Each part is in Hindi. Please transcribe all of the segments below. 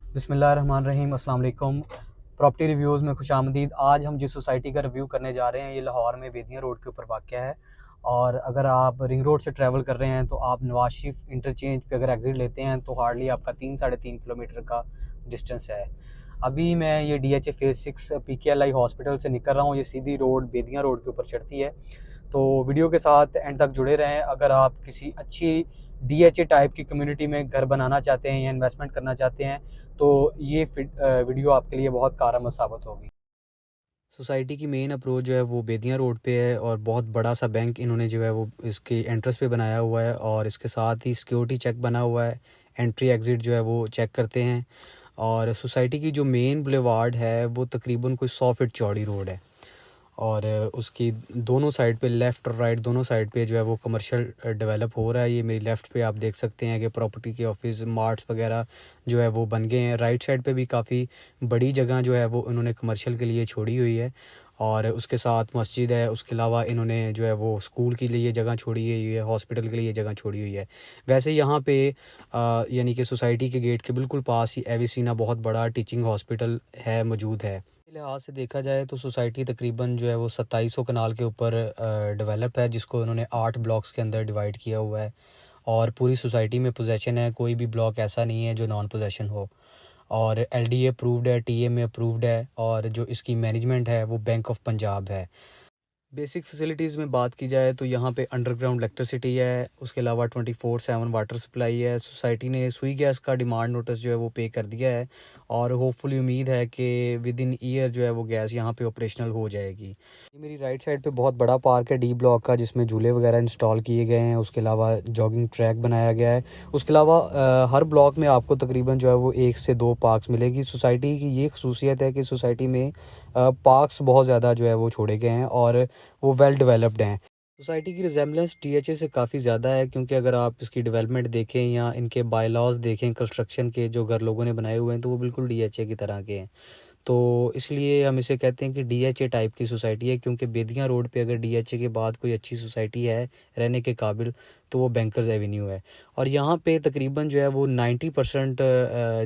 बिस्मिल्लाहिर्रहमानिर्रहीम, अस्सलाम वालेकुम। प्रॉपर्टी रिव्यूज़ में खुशामदीद। आज हम जिस सोसाइटी का रिव्यू करने जा रहे हैं ये लाहौर में बेदियाँ रोड के ऊपर वाक़या है। और अगर आप रिंग रोड से ट्रैवल कर रहे हैं तो आप नवाज शरीफ इंटरचेंज पे अगर एग्ज़िट लेते हैं तो हार्डली आपका 3 साढ़े 3 किलोमीटर का डिस्टेंस है। अभी मैं ये DHA फेज़ 6 PKLI हॉस्पिटल से निकल रहा हूँ। ये सीधी रोड बेदियाँ रोड के ऊपर चढ़ती है। तो वीडियो के साथ एंड तक जुड़े रहें। अगर आप किसी अच्छी DHA टाइप की कम्युनिटी में घर बनाना चाहते हैं या इन्वेस्टमेंट करना चाहते हैं तो ये वीडियो आपके लिए बहुत कारगर साबित होगी। सोसाइटी की मेन अप्रोच जो है वो बेदियाँ रोड पे है और बहुत बड़ा सा बैंक इन्होंने जो है वो इसके एंट्रेंस पे बनाया हुआ है और इसके साथ ही सिक्योरिटी चेक बना हुआ है। एंट्री एग्ज़िट जो है वो चेक करते हैं। और सोसाइटी की जो मेन बुलेवार्ड है वो तकरीबन कोई 100 फीट चौड़ी रोड है। और उसकी दोनों साइड पे लेफ़्ट और राइट दोनों साइड पे जो है वो कमर्शियल डेवलप हो रहा है। ये मेरी लेफ़्ट पे आप देख सकते हैं कि प्रॉपर्टी के ऑफिस मार्ट्स वगैरह जो है वो बन गए हैं। राइट साइड पे भी काफ़ी बड़ी जगह जो है वो इन्होंने कमर्शियल के लिए छोड़ी हुई है। और उसके साथ मस्जिद है। उसके अलावा इन्होंने जो है वो स्कूल के लिए जगह छोड़ी हुई है, हॉस्पिटल के लिए जगह छोड़ी हुई है। वैसे यहाँ पे यानी कि सोसाइटी के गेट के बिल्कुल पास ही एविसिना बहुत बड़ा टीचिंग हॉस्पिटल है मौजूद है। लिहाज से देखा जाए तो सोसाइटी तकरीबन जो है वो 2700 कनाल के ऊपर डेवलप है, जिसको इन्होंने 8 ब्लॉक्स के अंदर डिवाइड किया हुआ है। और पूरी सोसाइटी में पोजेसन है, कोई भी ब्लॉक ऐसा नहीं है जो नॉन पोजेसन हो। और LDA अप्रूव्ड है, TMA अप्रूव्ड है और जो इसकी मैनेजमेंट है वो बैंक ऑफ पंजाब है। बेसिक फैसिलिटीज़ में बात की जाए तो यहाँ पे अंडरग्राउंड इलेक्ट्रिसिटी है। उसके अलावा 24/7 वाटर सप्लाई है। सोसाइटी ने सुई गैस का डिमांड नोटिस जो है वो पे कर दिया है और होपफुली उम्मीद है कि विद इन ईयर जो है वो गैस यहाँ पे ऑपरेशनल हो जाएगी। ये मेरी राइट साइड पे बहुत बड़ा पार्क है D ब्लॉक का, जिसमें झूले वगैरह इंस्टॉल किए गए हैं। उसके अलावा जॉगिंग ट्रैक बनाया गया है। उसके अलावा हर ब्लॉक में आपको तकरीबन जो है वो 1 से 2 पार्क्स मिलेगी। सोसाइटी की ये खसूसियत है कि सोसाइटी में पार्क्स बहुत ज़्यादा जो है वो छोड़े गए हैं और वो वेल डेवलप्ड हैं। सोसाइटी की रिजेम्बलेंस DHA से काफ़ी ज़्यादा है, क्योंकि अगर आप इसकी डेवलपमेंट देखें या इनके बायलॉज देखें कंस्ट्रक्शन के जो घर लोगों ने बनाए हुए हैं तो वो बिल्कुल DHA की तरह के हैं। तो इसलिए हम इसे कहते हैं कि DHA टाइप की सोसाइटी है, क्योंकि बेदियाँ रोड पे अगर DHA के बाद कोई अच्छी सोसाइटी है रहने के काबिल तो वो बैंकर्स एवेन्यू है। और यहाँ पे तकरीबन जो है वो 90%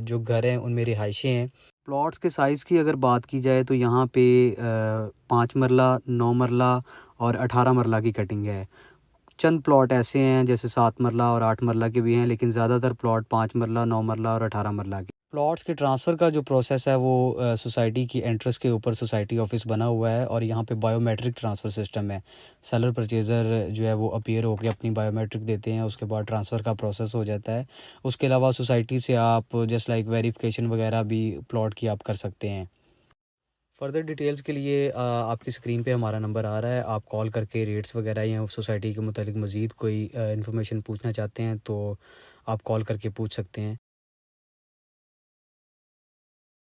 जो घर हैं उनमें रिहाइशें हैं। प्लॉट्स के साइज़ की अगर बात की जाए तो यहाँ पे 5 मरला, 9 मरला और 18 मरला की कटिंग है। चंद प्लॉट ऐसे हैं जैसे 7 मरला और 8 मरला के भी हैं, लेकिन ज़्यादातर प्लॉट 5 मरला, 9 मरला और 18 मरला के। प्लॉट्स के ट्रांसफ़र का जो प्रोसेस है वो सोसाइटी की एंट्रेंस के ऊपर सोसाइटी ऑफिस बना हुआ है और यहाँ पे बायोमेट्रिक ट्रांसफ़र सिस्टम है। सेलर परचेज़र जो है वो अपीयर होकर अपनी बायोमेट्रिक देते हैं, उसके बाद ट्रांसफ़र का प्रोसेस हो जाता है। उसके अलावा सोसाइटी से आप जस्ट लाइक वेरिफिकेशन वगैरह भी प्लॉट की आप कर सकते हैं। फ़र्दर डिटेल्स के लिए आपकी स्क्रीन पे हमारा नंबर आ रहा है। आप कॉल करके रेट्स वगैरह या सोसाइटी के मुतालिक मज़ीद कोई इन्फॉर्मेशन पूछना चाहते हैं तो आप कॉल करके पूछ सकते हैं।